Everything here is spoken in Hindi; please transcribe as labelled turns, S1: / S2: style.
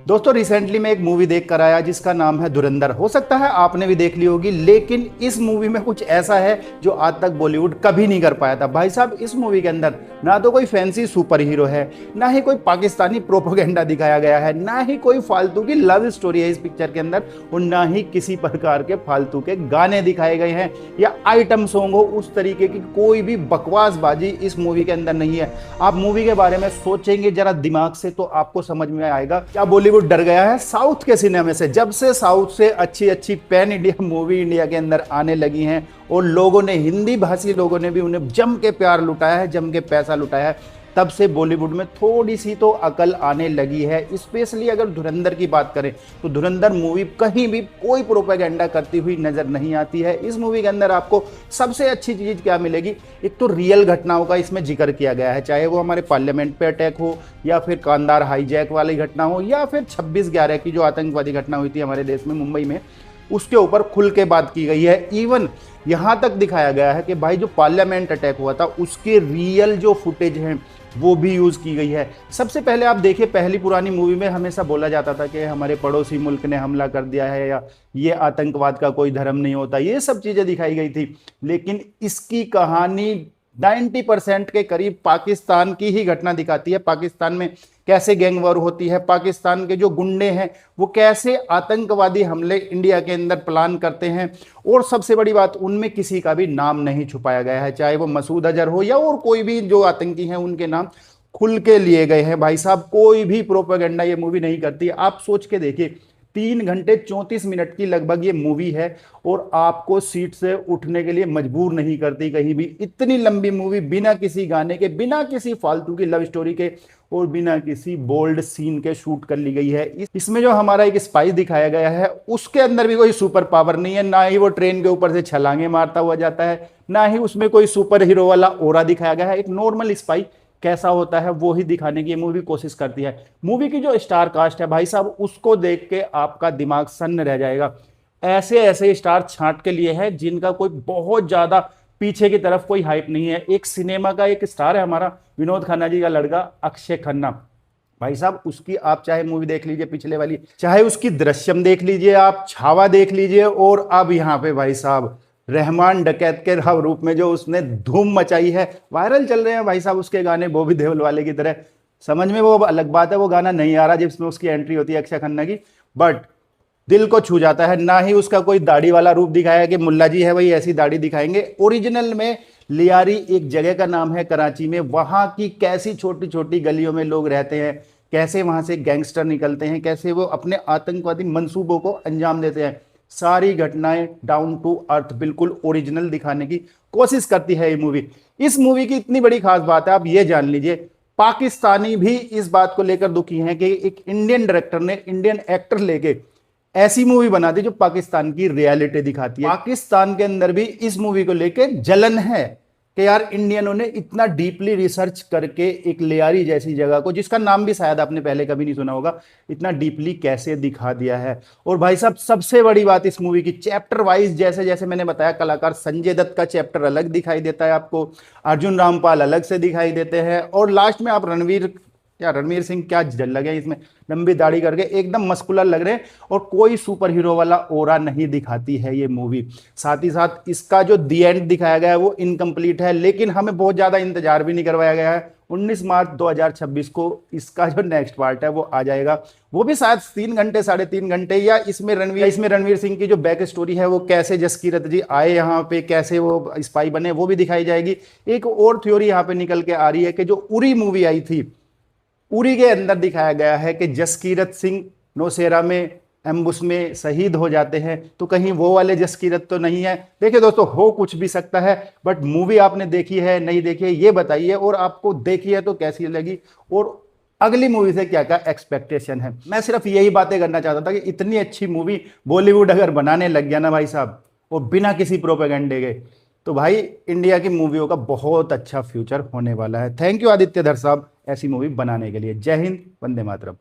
S1: दोस्तों रिसेंटली मैं एक मूवी देख कर आया जिसका नाम है धुरंधर। हो सकता है आपने भी देख ली होगी, लेकिन इस मूवी में कुछ ऐसा है जो आज तक बॉलीवुड कभी नहीं कर पाया था। भाई साहब, इस मूवी के अंदर ना तो कोई फैंसी सुपर हीरो है, ना ही कोई पाकिस्तानी प्रोपोगेंडा दिखाया गया है, ना ही कोई फालतू की लव स्टोरी है इस पिक्चर के अंदर, और ना ही किसी प्रकार के फालतू के गाने दिखाए गए हैं या आइटम सॉन्ग हो। उस तरीके की कोई भी बकवासबाजी इस मूवी के अंदर नहीं है। आप मूवी के बारे में सोचेंगे जरा दिमाग से तो आपको समझ में आएगा क्या बॉलीवुड डर गया है साउथ के सिनेमा से। जब से साउथ से अच्छी अच्छी पैन इंडिया मूवी इंडिया के अंदर आने लगी हैं और लोगों ने, हिंदी भाषी लोगों ने भी उन्हें जम के प्यार लुटाया है, जम के पैसा लुटाया है, तब से बॉलीवुड में थोड़ी सी तो अकल आने लगी है। स्पेशली अगर धुरंधर की बात करें तो धुरंधर मूवी कहीं भी कोई प्रोपेगेंडा करती हुई नजर नहीं आती है। इस मूवी के अंदर आपको सबसे अच्छी चीज क्या मिलेगी, एक तो रियल घटनाओं का इसमें जिक्र किया गया है, चाहे वो हमारे पार्लियामेंट पे अटैक हो या फिर कांधार हाईजैक वाली घटना हो या फिर 26/11 की जो आतंकवादी घटना हुई थी हमारे देश में मुंबई में, उसके ऊपर खुल के बात की गई है। इवन यहां तक दिखाया गया है कि भाई जो पार्लियामेंट अटैक हुआ था उसके रियल जो फुटेज हैं वो भी यूज की गई है। सबसे पहले आप देखिए, पहली पुरानी मूवी में हमेशा बोला जाता था कि हमारे पड़ोसी मुल्क ने हमला कर दिया है या ये आतंकवाद का कोई धर्म नहीं होता, ये सब चीजें दिखाई गई थी। लेकिन इसकी कहानी 90% के करीब पाकिस्तान की ही घटना दिखाती है। पाकिस्तान में कैसे गैंग वॉर होती है, पाकिस्तान के जो गुंडे हैं वो कैसे आतंकवादी हमले इंडिया के अंदर प्लान करते हैं, और सबसे बड़ी बात उनमें किसी का भी नाम नहीं छुपाया गया है, चाहे वो मसूद अजहर हो या और कोई भी जो आतंकी हैं उनके नाम खुल के लिए गए हैं। भाई साहब, कोई भी प्रोपेगेंडा ये मूवी नहीं करती। आप सोच के देखिए, 3 घंटे 34 मिनट की लगभग ये मूवी है और आपको सीट से उठने के लिए मजबूर नहीं करती कहीं भी। इतनी लंबी मूवी बिना किसी गाने के, बिना किसी फालतू की लव स्टोरी के और बिना किसी बोल्ड सीन के शूट कर ली गई है। इसमें जो हमारा एक स्पाई दिखाया गया है उसके अंदर भी कोई सुपर पावर नहीं है, ना ही वो ट्रेन के ऊपर से छलांगे मारता हुआ जाता है, ना ही उसमें कोई सुपर हीरो वाला ओरा दिखाया गया है। एक नॉर्मल स्पाई कैसा होता है वो ही दिखाने की मूवी कोशिश करती है। मूवी की जो स्टार कास्ट है भाई साहब, उसको देख के आपका दिमाग सन्न रह जाएगा। ऐसे ऐसे स्टार छांट के लिए है जिनका कोई बहुत ज्यादा पीछे की तरफ कोई हाइप नहीं है। एक सिनेमा का एक स्टार है हमारा विनोद खन्ना जी का लड़का अक्षय खन्ना। भाई साहब, उसकी आप चाहे मूवी देख लीजिए पिछले वाली, चाहे उसकी दृश्यम देख लीजिए, आप छावा देख लीजिए, और अब यहाँ पे भाई साहब रहमान डकैत के रूप में जो उसने धूम मचाई है, वायरल चल रहे हैं भाई साहब उसके गाने बॉबी देओल वाले की तरह। समझ में वो अलग बात है, वो गाना नहीं आ रहा जिसमें उसकी एंट्री होती है अक्षय खन्ना की, बट दिल को छू जाता है। ना ही उसका कोई दाढ़ी वाला रूप दिखाया कि मुल्ला जी है भाई ऐसी दाढ़ी दिखाएंगे। ओरिजिनल में लियारी एक जगह का नाम है कराची में, वहां की कैसी छोटी छोटी गलियों में लोग रहते हैं, कैसे वहां से गैंगस्टर निकलते हैं, कैसे वो अपने आतंकवादी मंसूबों को अंजाम देते हैं, सारी घटनाएं डाउन टू अर्थ बिल्कुल ओरिजिनल दिखाने की कोशिश करती है ये मूवी। इस मूवी की इतनी बड़ी खास बात है, आप ये जान लीजिए, पाकिस्तानी भी इस बात को लेकर दुखी हैं कि एक इंडियन डायरेक्टर ने इंडियन एक्टर लेके ऐसी मूवी बना दी जो पाकिस्तान की रियलिटी दिखाती है। पाकिस्तान के अंदर भी इस मूवी को लेके जलन है कि यार इंडियनों ने इतना डीपली रिसर्च करके एक लियारी जैसी जगह को, जिसका नाम भी शायद आपने पहले कभी नहीं सुना होगा, इतना डीपली कैसे दिखा दिया है। और भाई साहब, सबसे बड़ी बात इस मूवी की, चैप्टर वाइज जैसे जैसे मैंने बताया, कलाकार संजय दत्त का चैप्टर अलग दिखाई देता है आपको, अर्जुन रामपाल अलग से दिखाई देते हैं, और लास्ट में आप रणवीर सिंह क्या जल लगे इसमें, लंबी दाढ़ी करके एकदम मस्कुलर लग रहे हैं, और कोई सुपर हीरो वाला ओरा नहीं दिखाती है ये मूवी। साथ ही साथ इसका जो दी एंड दिखाया गया है वो इनकम्प्लीट है, लेकिन हमें बहुत ज्यादा इंतजार भी नहीं करवाया गया है। 19 मार्च 2026 को इसका जो नेक्स्ट पार्ट है वो आ जाएगा, वो भी शायद 3 घंटे 3.5 घंटे, या इसमें रणवीर सिंह की जो बैक स्टोरी है वो कैसे जसकीरत जी आए यहाँ पे, कैसे वो स्पाई बने, वो भी दिखाई जाएगी। एक और थ्योरी यहाँ पे निकल के आ रही है कि जो उरी मूवी आई थी, उरी के अंदर दिखाया गया है कि जसकीरत सिंह नौशेरा में एम्बुश में शहीद हो जाते हैं, तो कहीं वो वाले जसकीरत तो नहीं है। देखिए दोस्तों, हो कुछ भी सकता है, बट मूवी आपने देखी है नहीं देखी है ये बताइए, और आपको देखी है तो कैसी लगी, और अगली मूवी से क्या क्या एक्सपेक्टेशन है। मैं सिर्फ यही बातें करना चाहता था कि इतनी अच्छी मूवी बॉलीवुड अगर बनाने लग गया ना भाई साहब, और बिना किसी प्रोपेगेंडे के, तो भाई इंडिया की मूवियों का बहुत अच्छा फ्यूचर होने वाला है। थैंक यू आदित्य धर साहब ऐसी मूवी बनाने के लिए। जय हिंद, वंदे मातरम।